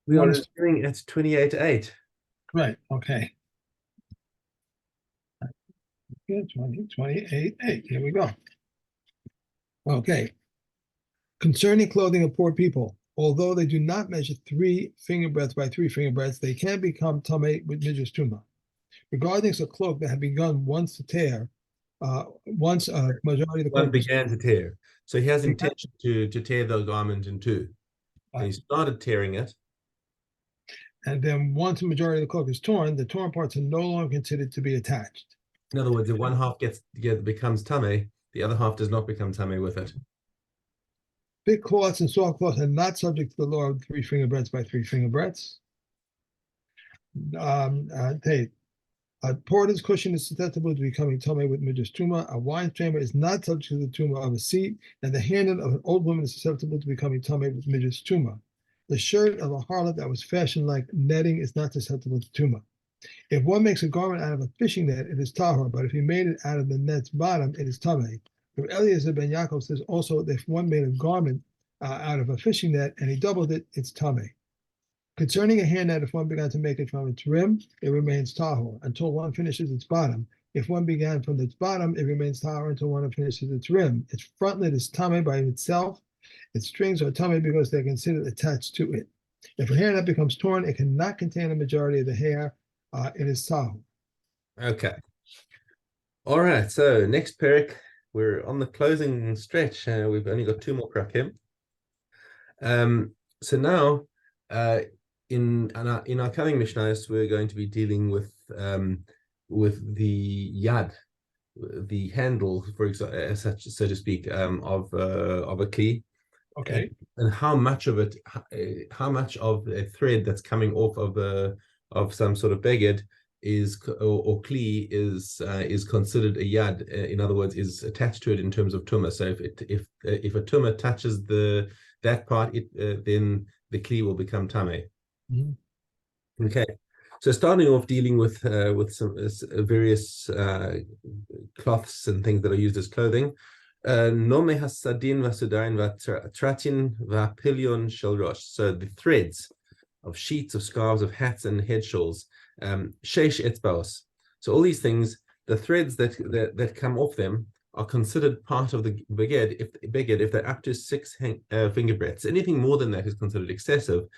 We are What doing at 28.8. right, okay. Good, 20, 28, 8. Here we go. Okay. Concerning clothing of poor people, although they do not measure 3 finger breadths by 3 finger breadths, they can become tamei with midrash tuma. Regarding a cloak that had begun once to tear, once a majority of the One cloak was began to tear. So he has began, intention to tear the garment in two. And he started tearing it. and then once a majority of the cloak is torn, the torn parts are no longer considered to be attached. In other words, if one half becomes tame, the other half does not become tame with it. Thick cloths and soft cloths are not subject to the law of 3 finger breadths by 3 finger breadths. A porter's cushion is susceptible to becoming tame with midrash tuma. A wine chamber is not subject to the tuma of a seat, and the handle of an old woman is susceptible to becoming tame with midrash tuma. The shirt of a harlot that was fashioned like netting is not susceptible to tuma. If one makes a garment out of a fishing net, it is tahor, but if he made it out of the net's bottom, it is tame. Eliezer ben Yaakov says also that if one made a garment out of a fishing net and he doubled it, it's tame. Concerning a hand net, if one began to make it from its rim, it remains tahor until one finishes its bottom. If one began from its bottom, it remains tahor until one finishes its rim. Its frontlet is tame by itself. Its strings are tame because they're considered attached to it. If a hair net becomes torn, it cannot contain a majority of the hair. It is tahor. Okay. All right. So next parak, we're on the closing stretch. We've only got 2 more prakim. So now, in our coming Mishnahs, we're going to be dealing with the yad, the handle, for example, as such, so to speak, of a kli. Okay. And how much of it, how much of a thread that's coming off of some sort of beged is or kli is considered a yad. In other words, is attached to it in terms of tumah. So if a tumah touches that part, then the kli will become tameh. Mm-hmm. Okay. So starting off dealing with some various cloths and things that are used as clothing. Nome hasadin vasudain vatratin vapilion shel rosh. So the threads of sheets, of scarves, of hats, and head shawls. Sheish etzbaos. So all these things, the threads that come off them are considered part of the beged if they're up to 6 finger breadths. Anything more than that is considered excessive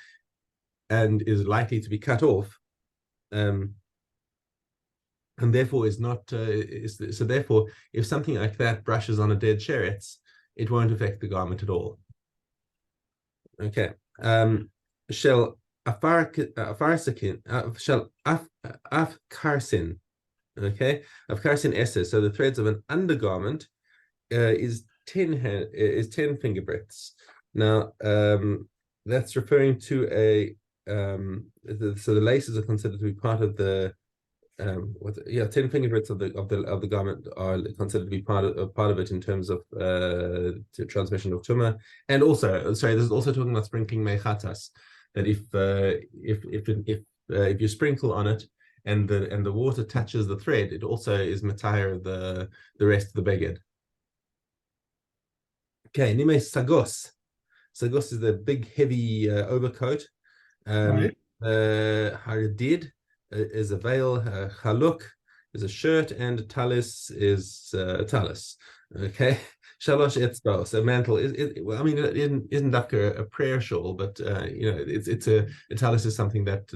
and is likely to be cut off. And therefore is not so therefore if something like that brushes on a dead sheretz, it won't affect the garment at all. Okay. Shall afarsikin shall afkarsin. Okay, afkarsin esser. So the threads of an undergarment is 10 finger breadths. Now that's referring to a so the laces are considered to be part of the 10 finger breadths of the garment are considered to be part of it in terms of transmission of tumah. And also, sorry, this is also talking about sprinkling mechatas. That if you sprinkle on it and the water touches the thread, it also is matayr the rest of the beged. Okay, nime sagos. Sagos is the big heavy overcoat. Right. Haradid is a veil. Chaluk is a shirt, and talis is a talis. Okay, shalosh etzbaos, a mantle. Well, I mean, it isn't dafka a prayer shawl, but it's a talis is something that's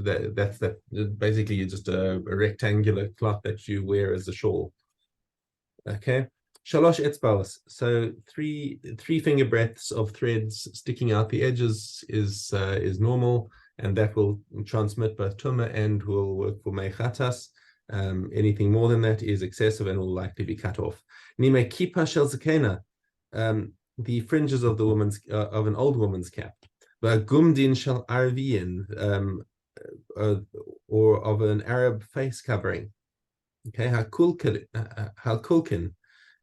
basically just a rectangular cloth that you wear as a shawl. Okay, shalosh etzbaos. So three finger breadths of threads sticking out the edges is normal, and that will transmit both tumah and will work for mechatas. Anything more than that is excessive and will likely be cut off. Nime kipa shel zakena, the fringes of the woman's of an old woman's cap. Gumdin shel arviin, or of an Arab face covering. Okay, kulkin.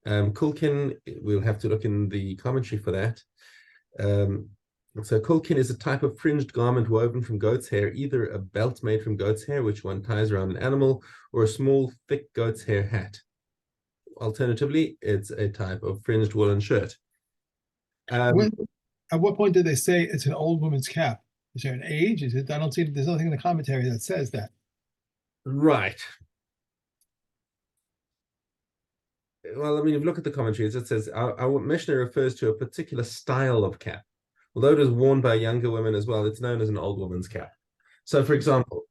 Kulkin, we'll have to look in the commentary for that. So kulkin is a type of fringed garment woven from goat's hair, either a belt made from goat's hair, which one ties around an animal, or a small, thick goat's hair hat. Alternatively, it's a type of fringed woolen shirt. At what point did they say it's an old woman's cap? Is there an age? Is it? I don't see. There's nothing in the commentary that says that. Right. Well, I mean, if you look at the commentaries, it says our Mishnah refers to a particular style of cap. Although it is worn by younger women as well, it's known as an old woman's cap. So, for example,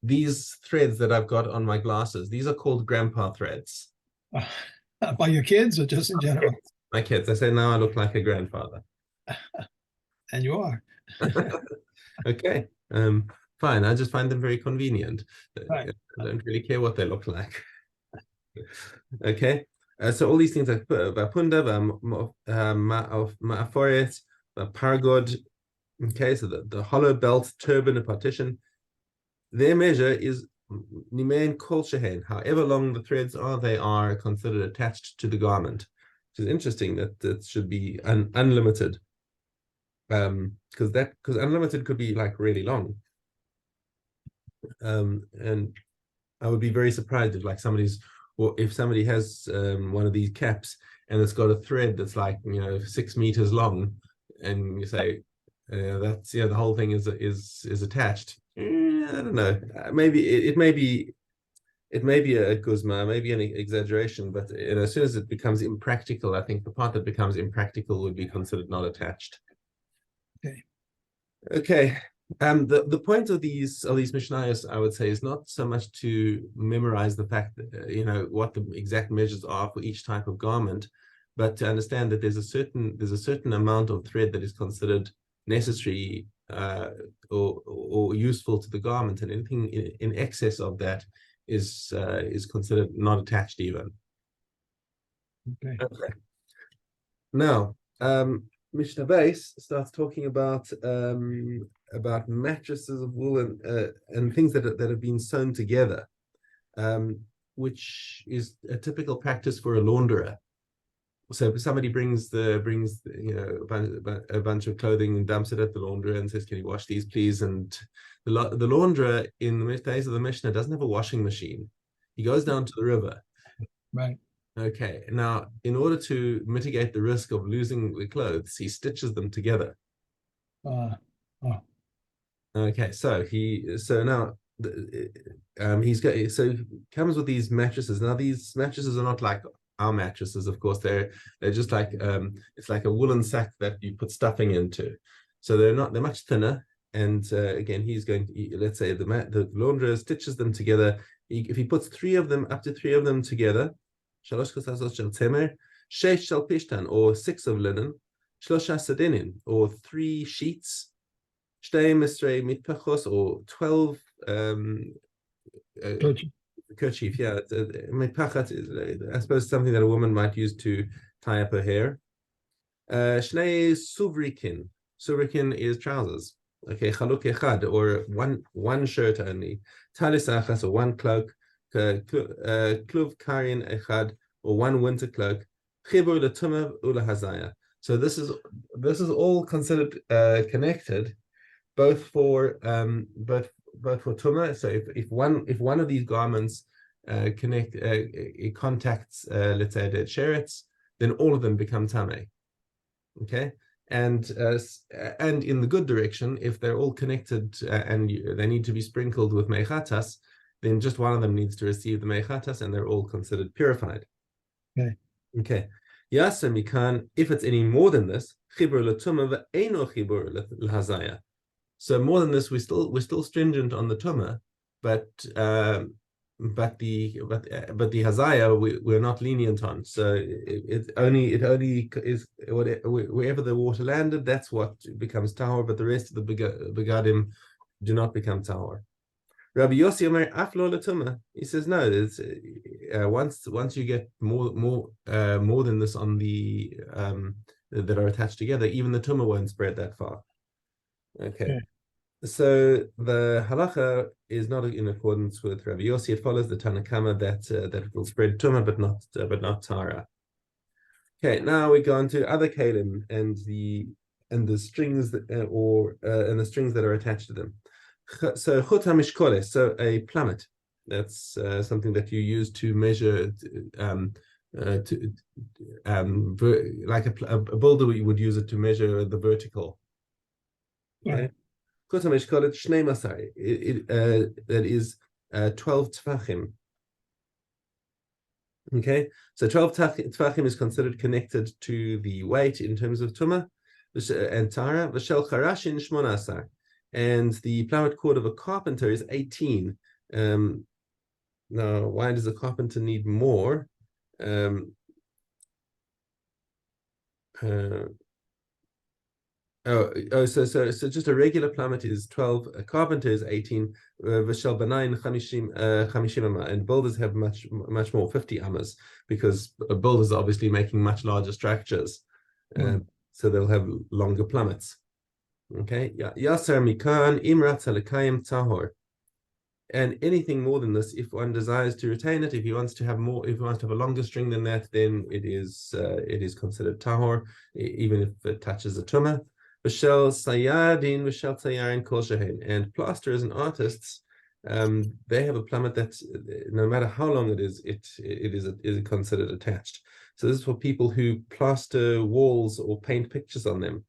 these threads that I've got on my glasses, these are called grandpa threads. By your kids or just in general? My kids, I say now I look like a grandfather. And you are. Okay, fine. I just find them very convenient. Right. I don't really care what they look like. Okay, so all these things like Vapunda, Ma'aforet, Paragod. Okay, so the hollow belt, turban, and partition, their measure is Nimein Kol Shehen. However long the threads are, they are considered attached to the garment. Which is interesting that it should be unlimited. Because unlimited could be like really long. And I would be very surprised if like if somebody has one of these caps and it's got a thread that's like 6 meters long, and you say that's the whole thing is attached. I don't know. Maybe it may be a guzma, maybe an exaggeration, but as soon as it becomes impractical, I think the part that becomes impractical would be considered not attached. Okay. The point of these Mishnayos, I would say, is not so much to memorize the fact that what the exact measures are for each type of garment, but to understand that there's a certain amount of thread that is considered necessary or useful to the garment, and anything in excess of that is considered not attached even. Okay. Now, Mishnah Base starts talking about mattresses of wool and things that have been sewn together, which is a typical practice for a launderer. So if somebody brings a bunch of clothing and dumps it at the launderer and says, "Can you wash these, please?" And the launderer in the days of the Mishnah doesn't have a washing machine. He goes down to the river. Right. Okay. Now, in order to mitigate the risk of losing the clothes, he stitches them together. Okay. So he comes with these mattresses. Now, these mattresses are not like our mattresses, of course. They're just like it's like a woolen sack that you put stuffing into. So they're much thinner. And again, he's going to, let's say the launderer stitches them together. If he puts up to three of them together, or 6 of linen, or 3 sheets, or 12 kerchief. Yeah, I suppose something that a woman might use to tie up her hair. Shnei suvrikin. Suvrikin is trousers. Okay, chaluk echad, or one shirt only. Talis achas, or one cloak. Kluv karin echad, or one winter cloak. Chibur letumah ulahazaya. So this is all considered connected, both for tumah. So if one of these garments it contacts let's say the sherets, then all of them become tameh. Okay, and in the good direction, if they're all connected and they need to be sprinkled with meichatas, then just one of them needs to receive the meichatas, and they're all considered purified. Okay. Yasa mikan, if it's any more than this, chibur letumah ve'eno chibur lehazaya. So more than this, we're still stringent on the tumah, but the hazaya we're not lenient on. So it only is wherever the water landed, that's what becomes tahor, but the rest of the begadim do not become tahor. Rabbi Yossi Omer aflo letumah. He says no. It's once you get more than this on the that are attached together, even the tumah won't spread that far. Okay. So the halacha is not in accordance with Rabbi Yossi. It follows the Tanakama that it will spread tumah, but not tara. Okay, now we go on to other Keilim and the strings that and the strings that are attached to them. So chut hamishkoles, so a plummet. That's something that you use to measure like a builder would use it to measure the vertical. Okay. That is 12 tefachim. Okay, so 12 tefachim is considered connected to the weight in terms of tumah and tara. V'shel charashin shmonasar, and the plowed cord of a carpenter is 18. Now, why does a carpenter need more? So just a regular plummet is 12, a carpenter is 18, v'shel banayin chamishim amma, and builders have much more, 50 ammas, because builders are obviously making much larger structures, so they'll have longer plummets. Okay, yasser mikan imrat alekayim tahor. And anything more than this, if one desires to retain it, if he wants to have more, if he wants to have a longer string than that, then it is considered tahor, even if it touches a tumah. V'shel sayadin, v'shel tayarin kol shehin. And plasterers and artists, they have a plummet that no matter how long it is considered attached. So this is for people who plaster walls or paint pictures on them.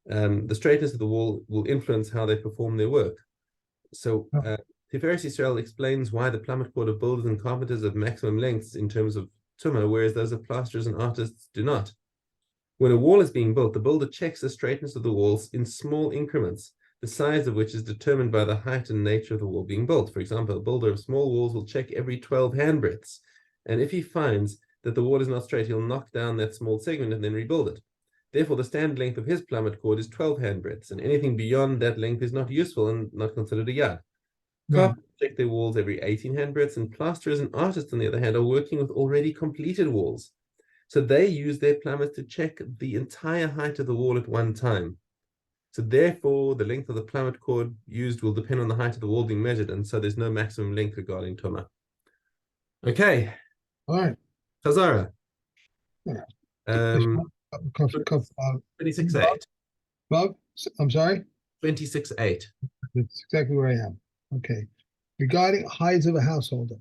The straightness of the wall will influence how they perform their work. So Tiferes Yisrael explains why the plummet cord of builders and carpenters have maximum lengths in terms of tumah, whereas those of plasterers and artists do not. When a wall is being built, the builder checks the straightness of the walls in small increments, the size of which is determined by the height and nature of the wall being built. For example, a builder of small walls will check every 12 handbreadths, and if he finds that the wall is not straight, he'll knock down that small segment and then rebuild it. Therefore, the standard length of his plummet cord is 12 handbreadths, and anything beyond that length is not useful and not considered a yard. Carpenters check their walls every 18 handbreadths, and plasterers and artists, on the other hand, are working with already completed walls. So they use their plummets to check the entire height of the wall at one time. So therefore, the length of the plummet cord used will depend on the height of the wall being measured, and so there's no maximum length regarding tumah. Okay. All right. Chazara. Yeah. 26.8. Bob, I'm sorry? 26.8. That's exactly where I am. Okay. Regarding hides of a householder,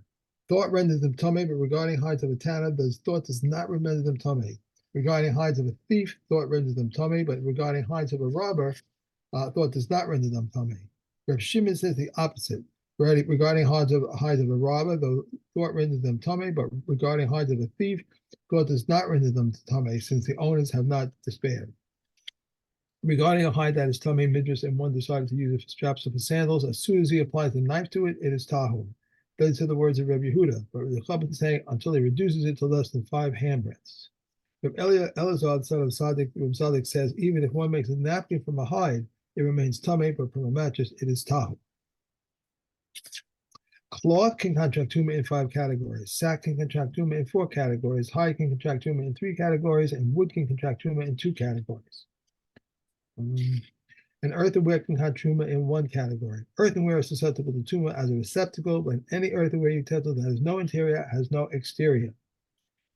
thought renders them tummy, but regarding hides of a tanner, thought does not render them tummy. Regarding hides of a thief, thought renders them tummy, but regarding hides of a robber, thought does not render them tummy. Reb Shimon says the opposite. Regarding hides of a robber, the thought renders them tummy, but regarding hides of a thief, thought does not render them tummy, since the owners have not despaired. Regarding a hide that is tummy, midras, and one decided to use it for straps of his sandals, as soon as he applies the knife to it, it is tahor. Those are the words of Reb Yehuda, but the Chabad is saying until he reduces it to less than 5 handbreadths. Reb Elazar, son of Sadik, Reb Sadik says, even if one makes a napkin from a hide, it remains tummy, but from a mattress, it is tahor. Cloth can contract tumah in 5 categories. Sack can contract tumah in 4 categories. Hide can contract tumah in 3 categories, and wood can contract tumah in 2 categories. And earthenware can contract tumah in 1 category. Earthenware is susceptible to tumah as a receptacle, but any earthenware utensil that has no interior has no exterior.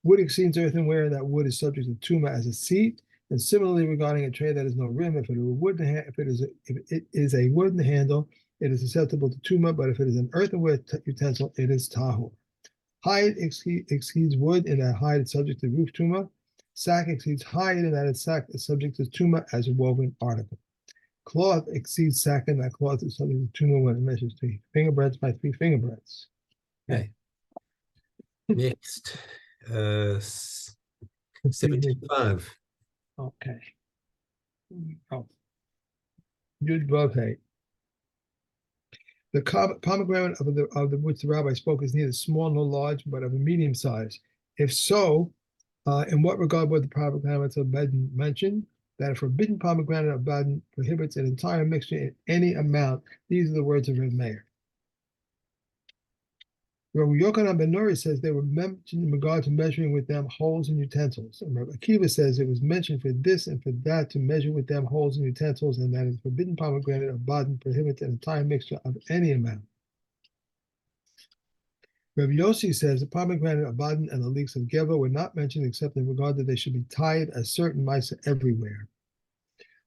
Wood exceeds earthenware, and that wood is subject to tumah as a seat. And similarly, regarding a tray that has no rim, if it is a wooden handle, it is susceptible to tumah, but if it is an earthenware utensil, it is tahor. Hide exceeds wood in that hide is subject to roof tumah. Sack exceeds hide in that its sack is subject to tumah as a woven article. Cloth exceeds sack in that cloth is subject to tumah when it measures 3 finger breadths by 3 finger breadths. Okay. Next, 75. Okay. Oh. Yud Vav Hey. The pomegranate of which the rabbi spoke is neither small nor large, but of a medium size. If so, in what regard were the pomegranates of Baden mentioned? That a forbidden pomegranate of Baden prohibits an entire mixture in any amount. These are the words of Reb Meir. Rabbi Yochanan ben Nuri says they were mentioned in regard to measuring with them holes and utensils. And Rabbi Akiva says it was mentioned for this and for that to measure with them holes and utensils, and that a forbidden pomegranate of Baden prohibits an entire mixture of any amount. Rabbi Yossi says the pomegranate of Baden and the leeks of Geva were not mentioned except in regard that they should be tied as certain mice everywhere.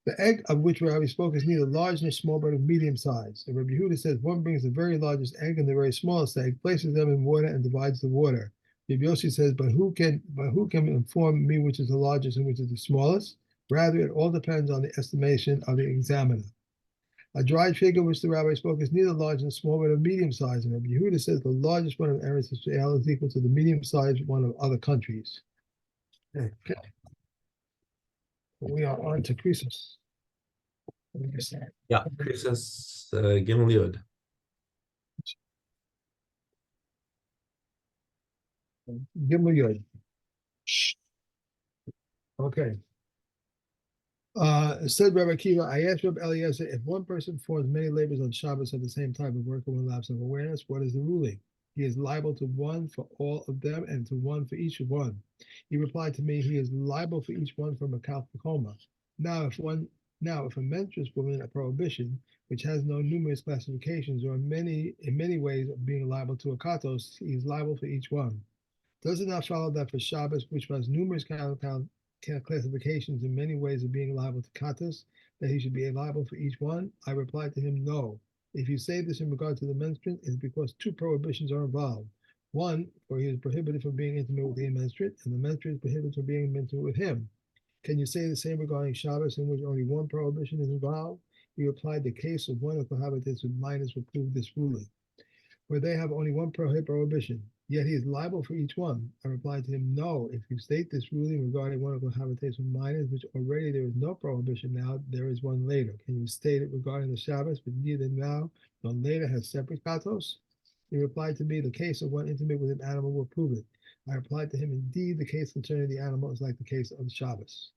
The egg of which Rabbi spoke is neither large nor small, but of medium size. And Rabbi Yehuda says one brings the very largest egg and the very smallest egg, places them in water, and divides the water. Rabbi Yossi says, but who can inform me which is the largest and which is the smallest? Rather, it all depends on the estimation of the examiner. A dried fig of which the rabbi spoke is neither large nor small, but of medium size. And Rabbi Yehuda says the largest one of Eretz Israel is equal to the medium-sized one of other countries. Okay. We are on to Croesus. Yeah, Croesus Gimel Yud. Gimel Yud. Okay. Said Rabbi Akiva, I asked Rabbi Eliezer, if one person performs many labors on Shabbos at the same time of work and one lapse of awareness, what is the ruling? He is liable to one for all of them and to one for each one. He replied to me, he is liable for each one from a coma. Now, if a menstruous woman, a prohibition, which has no numerous classifications or in many ways of being liable to a katos, he is liable for each one. Does it not follow that for Shabbos, which has numerous classifications in many ways of being liable to katos, that he should be liable for each one? I replied to him, no. If you say this in regard to the menstruant, it's because two prohibitions are involved. One, for he is prohibited from being intimate with the menstruant, and the menstruant is prohibited from being intimate with him. Can you say the same regarding Shabbos, in which only one prohibition is involved? He replied, the case of one who cohabitates with minors will prove this ruling, where they have only one prohibition, yet he is liable for each one. I replied to him, no, if you state this ruling regarding one who cohabitates with minors, which already there is no prohibition now, there is one later. Can you state it regarding the Shabbos, but neither now nor later has separate katos? He replied to me, the case of one intimate with an animal will prove it. I replied to him, indeed, the case concerning the animal is like the case of the Shabbos.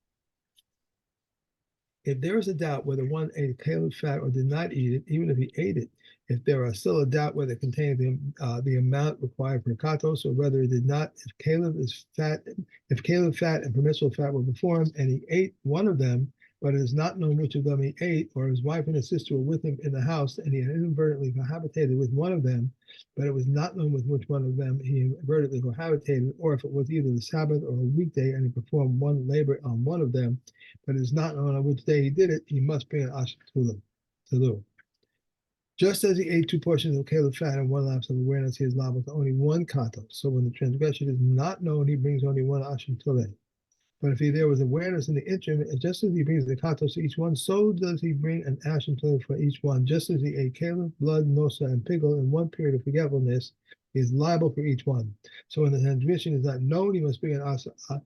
If there is a doubt whether one ate Keilim fat or did not eat it, even if he ate it, if there are still a doubt whether it contained the amount required for katos or whether it did not, if Keilim fat and permissible fat were performed and he ate one of them, but it is not known which of them he ate, or his wife and his sister were with him in the house and he had inadvertently cohabitated with one of them, but it was not known with which one of them he inadvertently cohabitated, or if it was either the Sabbath or a weekday and he performed one labor on one of them, but it is not known on which day he did it, he must bring an asher tulu. Just as he ate two portions of Keilim fat and one lapse of awareness, he is liable to only one katos. So when the transgression is not known, he brings only one asher tulu. But if there was awareness in the interim, just as he brings the katos to each one, so does he bring an asher tulu for each one. Just as he ate Keilim, blood, nosa, and pigel in one period of forgetfulness, he is liable for each one. So when the transgression is not known, he must bring an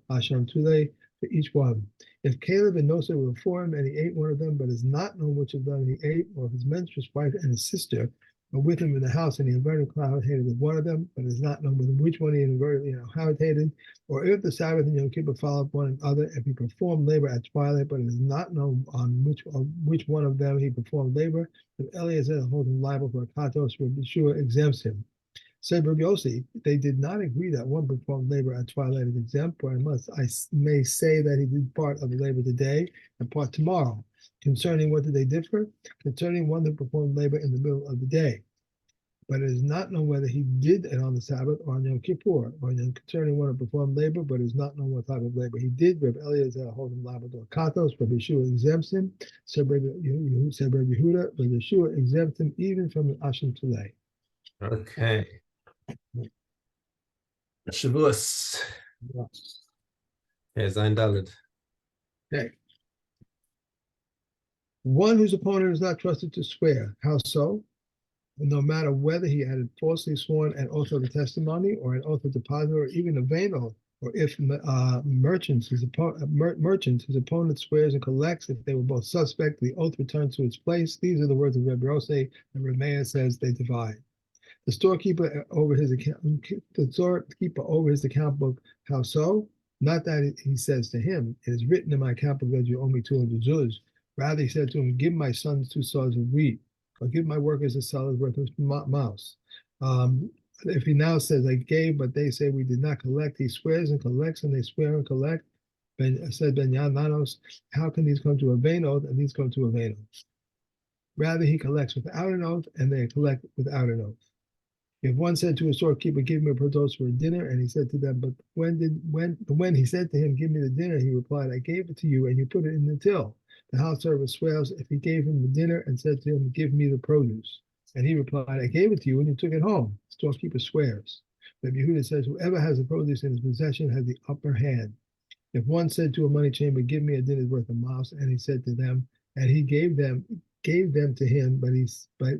asher tulu for each one. If Caleb and Nosa were formed and he ate one of them, but is not known which of them he ate, or if his menstruous wife and his sister were with him in the house and he inadvertently cohabitated with one of them, but is not known with which one he inadvertently cohabitated, or if the Sabbath and Yom Kippur follow one another, if he performed labor at twilight, but it is not known on which one of them he performed labor, if Eliezer holds him liable for a katos, Yeshua exempts him. Said Rabbi Yossi, they did not agree that one performed labor at twilight is exempt, or I may say that he did part of the labor today and part tomorrow. Concerning what did they differ? Concerning one who performed labor in the middle of the day. But it is not known whether he did it on the Sabbath or on Yom Kippur, or concerning one who performed labor, but it is not known what type of labor he did. Rabbi Eliezer holds him liable to a katos, Rabbi Yeshua exempts him. Said Rabbi Yehuda, Rabbi Yeshua exempts him even from an asher tulu. Okay. Shavuos. Yes. Zayin Daled. Okay. One whose opponent is not trusted to swear. How so? No matter whether he had falsely sworn an oath of a testimony or an oath of deposit or even a vain oath, or if his opponent swears and collects, if they were both suspect, the oath returns to its place. These are the words of Rebbe Rosei, and Ramea says they divide. The storekeeper over his account book, how so? Not that he says to him, it is written in my account book that you owe me 200 zuz. Rather, he said to him, give my sons 2 saws of wheat, or give my workers a salad worth of mouse. If he now says, I gave, but they say we did not collect, he swears and collects, and they swear and collect. Said Ben Yananos, how can these come to a vain oath and these come to a vain oath? Rather, he collects without an oath, and they collect without an oath. If one said to a storekeeper, give me a produce for a dinner, and he said to them, but when he said to him, give me the dinner, he replied, I gave it to you, and you put it in the till. The house servant swears if he gave him the dinner and said to him, give me the produce. And he replied, I gave it to you, and you took it home. The storekeeper swears. But Yehuda says, whoever has the produce in his possession has the upper hand. If one said to a money chamber, give me a dinner's worth of mouse, and he said to them, and he gave them gave them to him, but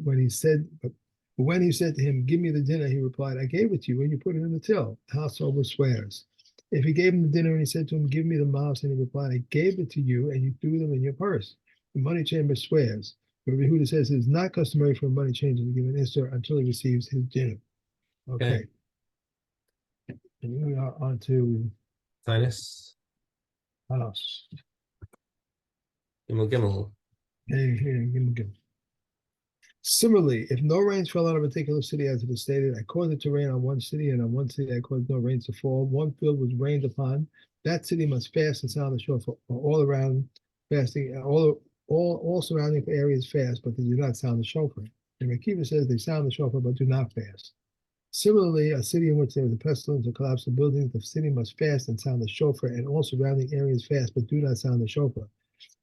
when he said to him, "Give me the dinner," he replied, "I gave it to you when you put it in the till." The householder swears. If he gave him the dinner and he said to him, "Give me the mouse," and he replied, "I gave it to you and you threw them in your purse," the money changer swears. Rabbi Yehuda says it is not customary for a money changer to give an Isser until he receives his dinner. Okay. And we are on to Sinus. house. Gimel Gimel. Similarly, if no rains fell on a particular city as it is stated, I caused it to rain on one city, and on one city I caused no rains to fall. One field was rained upon. That city must fast and sound the shofar all around, fasting, all surrounding areas fast, but they do not sound the shofar. And Akiva says they sound the shofar but do not fast. Similarly, a city in which there is a pestilence or collapse of buildings, the city must fast and sound the shofar, and all surrounding areas fast but do not sound the shofar.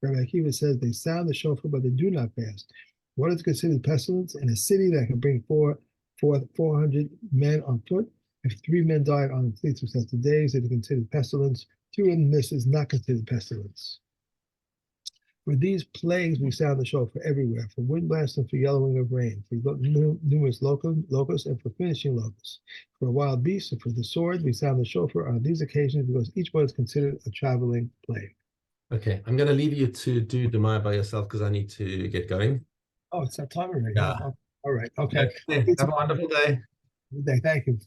Rabbi Akiva says they sound the shofar but they do not fast. What is considered pestilence? In a city that can bring 400 men on foot, if 3 men died on 3 successive days, it is considered pestilence. 2 in this is not considered pestilence. For these plagues, we sound the shofar everywhere, for wind blast and for yellowing of rain, for numerous locusts and for finishing locusts. For wild beasts and for the sword, we sound the shofar on these occasions because each one is considered a traveling plague. Okay, I'm going to leave you to do Demaya by yourself because I need to get going. Oh, it's that time already. Yeah. All right. Okay. Have a wonderful day. Thank you.